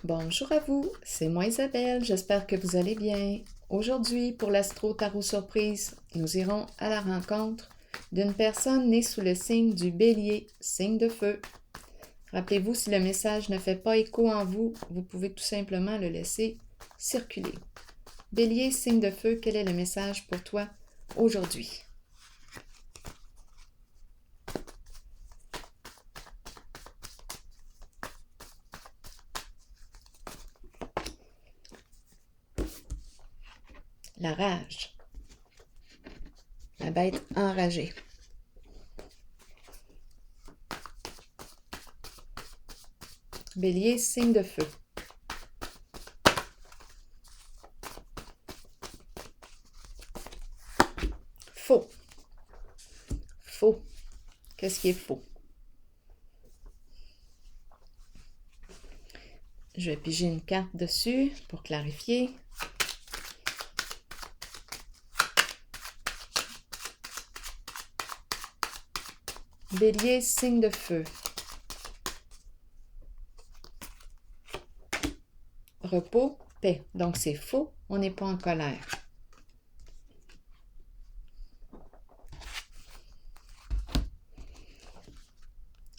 Bonjour à vous, c'est moi Isabelle, j'espère que vous allez bien. Aujourd'hui, pour l'Astro Tarot Surprise, nous irons à la rencontre d'une personne née sous le signe du Bélier, signe de feu. Rappelez-vous, si le message ne fait pas écho en vous, vous pouvez tout simplement le laisser circuler. Bélier, signe de feu, quel est le message pour toi aujourd'hui? La rage. La bête enragée. Bélier, signe de feu. Faux. Faux. Qu'est-ce qui est faux? Je vais piger une carte dessus pour clarifier. Bélier, signe de feu. Repos, paix. Donc c'est faux, on n'est pas en colère.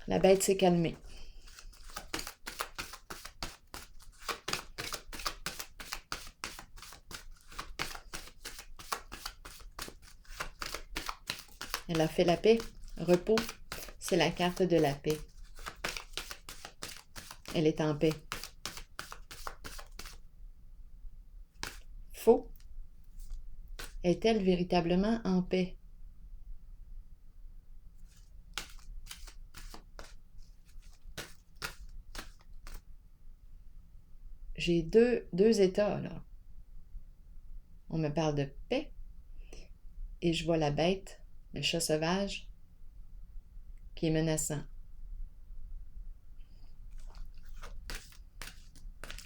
La bête s'est calmée. Elle a fait la paix. Repos, c'est la carte de la paix. Elle est en paix. Faux. Est-elle véritablement en paix? J'ai deux états, là. On me parle de paix et je vois la bête, le chat sauvage, qui est menaçant.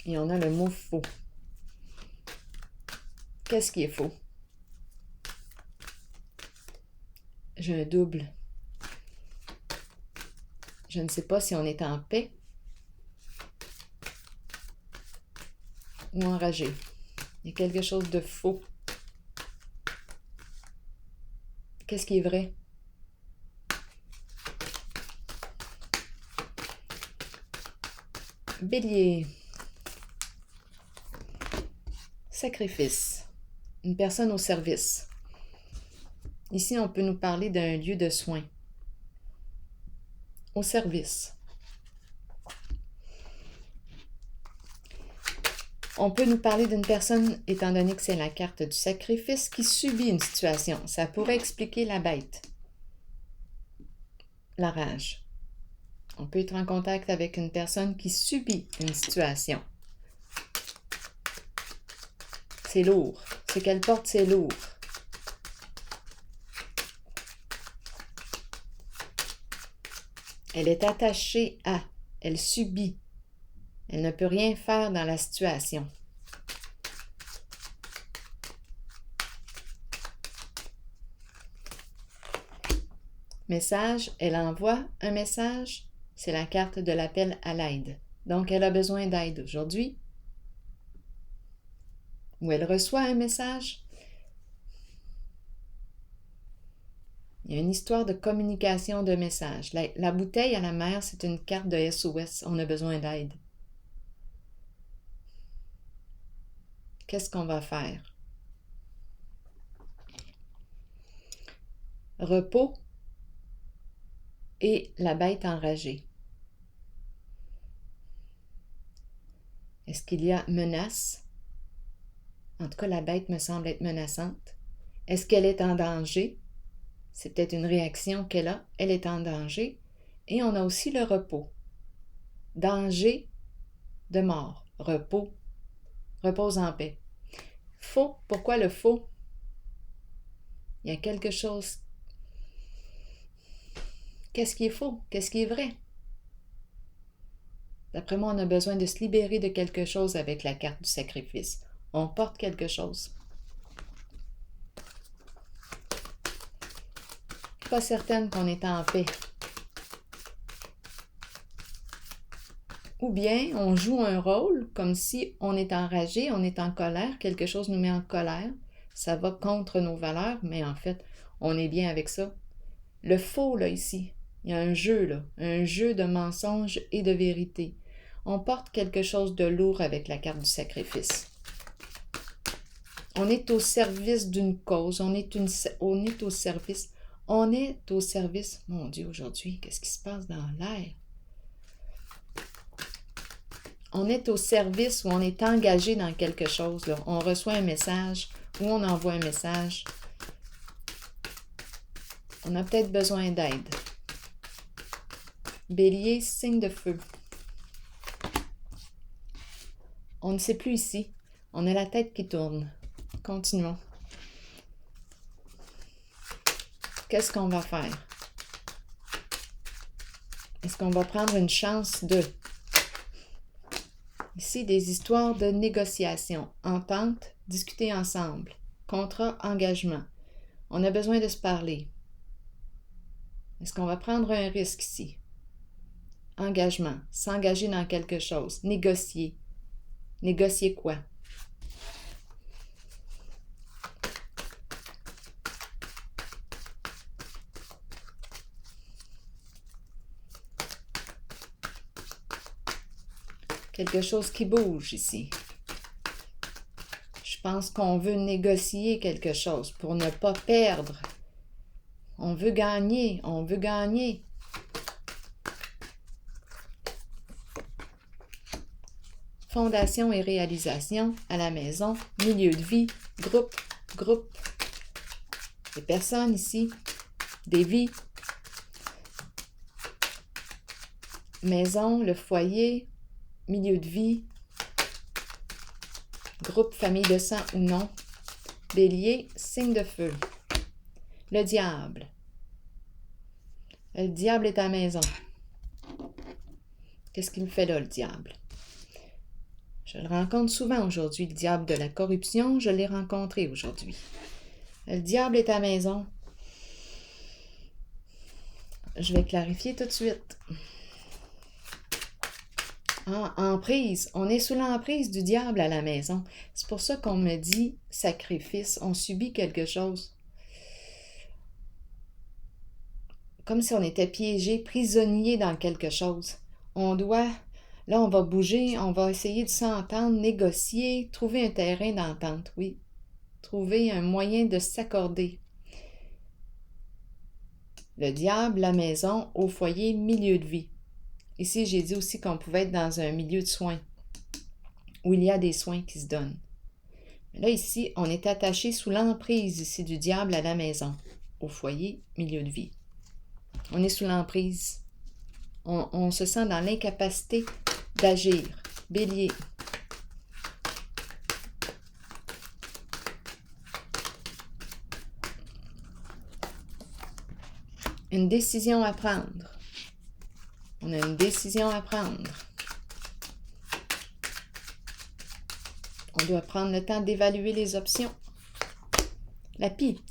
Et on a le mot faux. Qu'est-ce qui est faux? J'ai un double. Je ne sais pas si on est en paix ou enragé. Il y a quelque chose de faux. Qu'est-ce qui est vrai? Bélier. Sacrifice. Une personne au service. Ici, on peut nous parler d'un lieu de soins. Au service. On peut nous parler d'une personne, étant donné que c'est la carte du sacrifice, qui subit une situation. Ça pourrait expliquer la bête. La rage. On peut être en contact avec une personne qui subit une situation. C'est lourd. Ce qu'elle porte, c'est lourd. Elle est attachée à. Elle subit. Elle ne peut rien faire dans la situation. Message, elle envoie un message. C'est la carte de l'appel à l'aide. Donc, elle a besoin d'aide aujourd'hui. Ou elle reçoit un message. Il y a une histoire de communication de messages. La bouteille à la mer, c'est une carte de SOS. On a besoin d'aide. Qu'est-ce qu'on va faire? Repos et la bête enragée. Est-ce qu'il y a menace? En tout cas, la bête me semble être menaçante. Est-ce qu'elle est en danger? C'est peut-être une réaction qu'elle a. Elle est en danger. Et on a aussi le repos. Danger de mort. Repos. Repose en paix. Faux. Pourquoi le faux? Il y a quelque chose. Qu'est-ce qui est faux? Qu'est-ce qui est vrai? D'après moi, on a besoin de se libérer de quelque chose avec la carte du sacrifice. On porte quelque chose. Pas certaine qu'on est en paix. Ou bien on joue un rôle comme si on est enragé, on est en colère, quelque chose nous met en colère. Ça va contre nos valeurs, mais en fait, on est bien avec ça. Le faux, là, ici, il y a un jeu, là, un jeu de mensonges et de vérité. On porte quelque chose de lourd avec la carte du sacrifice. On est au service d'une cause, on est au service. On est au service. Mon Dieu, aujourd'hui, qu'est-ce qui se passe dans l'air? On est au service ou on est engagé dans quelque chose, là. On reçoit un message ou on envoie un message. On a peut-être besoin d'aide. Bélier, signe de feu. On ne sait plus ici. On a la tête qui tourne. Continuons. Qu'est-ce qu'on va faire? Est-ce qu'on va prendre une chance de... Ici, des histoires de négociation, entente, discuter ensemble, contrat, engagement. On a besoin de se parler. Est-ce qu'on va prendre un risque ici? Engagement, s'engager dans quelque chose, négocier. Négocier quoi? Quelque chose qui bouge ici. Je pense qu'on veut négocier quelque chose pour ne pas perdre. On veut gagner, on veut gagner. Fondation et réalisation à la maison, milieu de vie, groupe. Des personnes ici, des vies. Maison, le foyer, milieu de vie, groupe, famille de sang ou non. Bélier, signe de feu. Le diable. Le diable est à la maison. Qu'est-ce qu'il fait là, le diable? Je le rencontre souvent aujourd'hui, le diable de la corruption, je l'ai rencontré aujourd'hui. Le diable est à la maison. Je vais clarifier tout de suite. Emprise. On est sous l'emprise du diable à la maison. C'est pour ça qu'on me dit sacrifice. On subit quelque chose. Comme si on était piégé, prisonnier dans quelque chose. Là, on va bouger, on va essayer de s'entendre, négocier, trouver un terrain d'entente, oui. Trouver un moyen de s'accorder. Le diable, la maison, au foyer, milieu de vie. Ici, j'ai dit aussi qu'on pouvait être dans un milieu de soins, où il y a des soins qui se donnent. Mais là, ici, on est attaché sous l'emprise ici du diable à la maison, au foyer, milieu de vie. On est sous l'emprise. On se sent dans l'incapacité d'agir. Bélier. Une décision à prendre. On a une décision à prendre. On doit prendre le temps d'évaluer les options. La pie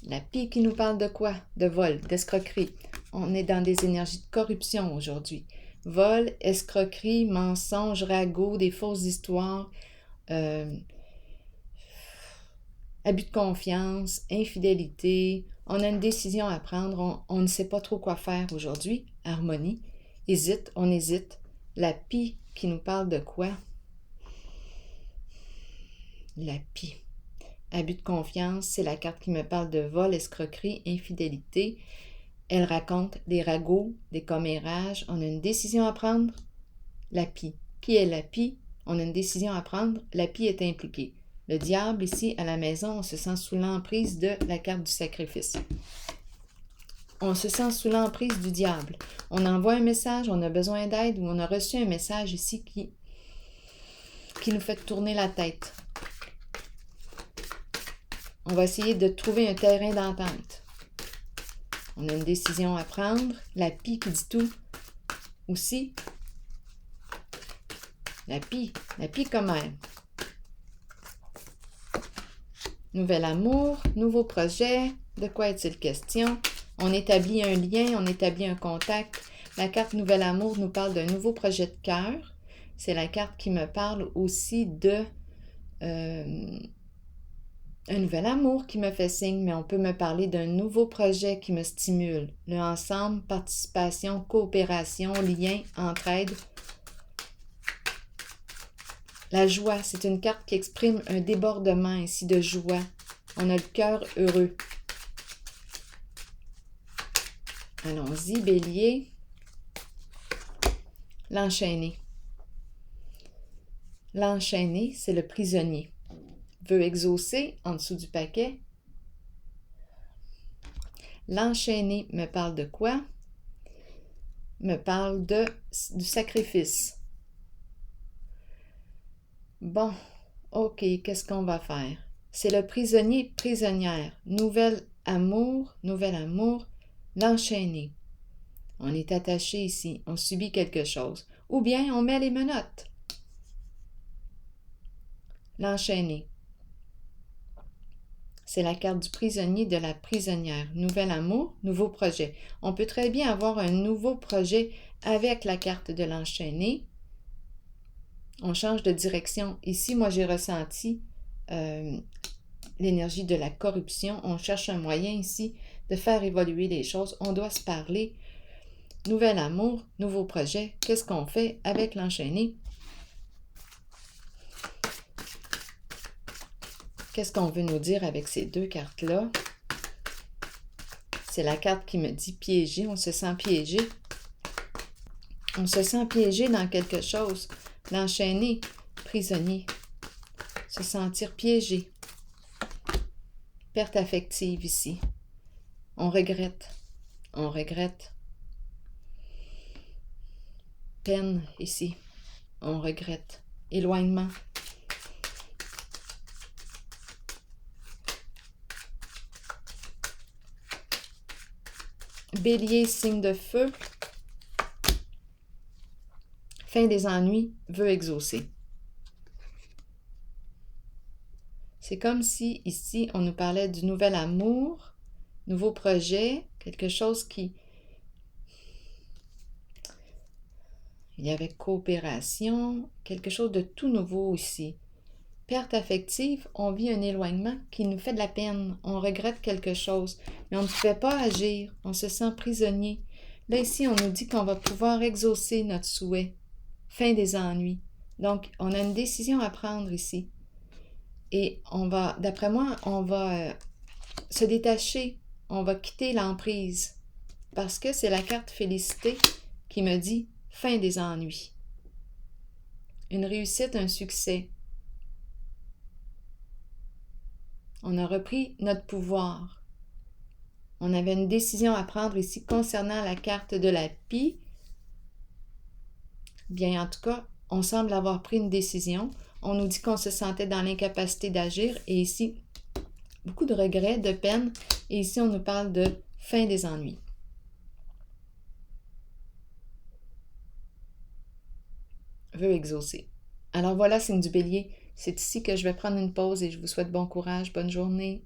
qui nous parle de quoi? De vol, d'escroquerie. On est dans des énergies de corruption aujourd'hui. Vol, escroquerie, mensonge, ragot, des fausses histoires, abus de confiance, infidélité. On a une décision à prendre. On ne sait pas trop quoi faire aujourd'hui. Harmonie. On hésite. La pie qui nous parle de quoi? La pie. Abus de confiance, c'est la carte qui me parle de vol, escroquerie, infidélité. Elle raconte des ragots, des commérages. On a une décision à prendre. La pie. Qui est la pie? On a une décision à prendre. La pie est impliquée. Le diable, ici, à la maison, on se sent sous l'emprise de la carte du sacrifice. On se sent sous l'emprise du diable. On envoie un message, on a besoin d'aide ou on a reçu un message ici qui nous fait tourner la tête. On va essayer de trouver un terrain d'entente. On a une décision à prendre. La pie qui dit tout. Aussi, la pie comme elle. Nouvel amour, nouveau projet. De quoi est-il question? On établit un lien, on établit un contact. La carte Nouvel Amour nous parle d'un nouveau projet de cœur, c'est la carte qui me parle aussi de un nouvel amour qui me fait signe, mais on peut me parler d'un nouveau projet qui me stimule. Le ensemble, participation, coopération, lien, entraide. La joie, c'est une carte qui exprime un débordement ici de joie. On a le cœur heureux. Allons-y, Bélier. L'enchaîné. L'enchaîné, c'est le prisonnier. Veut exaucer en dessous du paquet. L'enchaîné me parle de quoi? Me parle du sacrifice. Bon, ok, qu'est-ce qu'on va faire? C'est le prisonnier, prisonnière. Nouvel amour, l'enchaîné. On est attaché ici, on subit quelque chose. Ou bien on met les menottes. L'enchaîné. C'est la carte du prisonnier, de la prisonnière. Nouvel amour, nouveau projet. On peut très bien avoir un nouveau projet avec la carte de l'enchaîné. On change de direction. Ici, moi, j'ai ressenti l'énergie de la corruption. On cherche un moyen ici de faire évoluer les choses. On doit se parler. Nouvel amour, nouveau projet. Qu'est-ce qu'on fait avec l'enchaîné? Qu'est-ce qu'on veut nous dire avec ces deux cartes-là? C'est la carte qui me dit piégé. On se sent piégé. On se sent piégé dans quelque chose. L'enchaîné, prisonnier. Se sentir piégé. Perte affective ici. On regrette. On regrette. Peine ici. On regrette. Éloignement. Bélier, signe de feu. Fin des ennuis, veut exaucer. C'est comme si, ici, on nous parlait du nouvel amour, nouveau projet, quelque chose qui... Il y avait coopération, quelque chose de tout nouveau ici. Perte affective, on vit un éloignement qui nous fait de la peine. On regrette quelque chose, mais on ne pouvait pas agir. On se sent prisonnier. Là, ici, on nous dit qu'on va pouvoir exaucer notre souhait. Fin des ennuis. Donc, on a une décision à prendre ici. Et on va, d'après moi, on va se détacher. On va quitter l'emprise. Parce que c'est la carte félicité qui me dit fin des ennuis. Une réussite, un succès. On a repris notre pouvoir. On avait une décision à prendre ici concernant la carte de la pie. Bien, en tout cas, on semble avoir pris une décision. On nous dit qu'on se sentait dans l'incapacité d'agir. Et ici, beaucoup de regrets, de peine. Et ici, on nous parle de fin des ennuis. Veut exaucer. Alors voilà, signe du Bélier. C'est ici que je vais prendre une pause et je vous souhaite bon courage, bonne journée.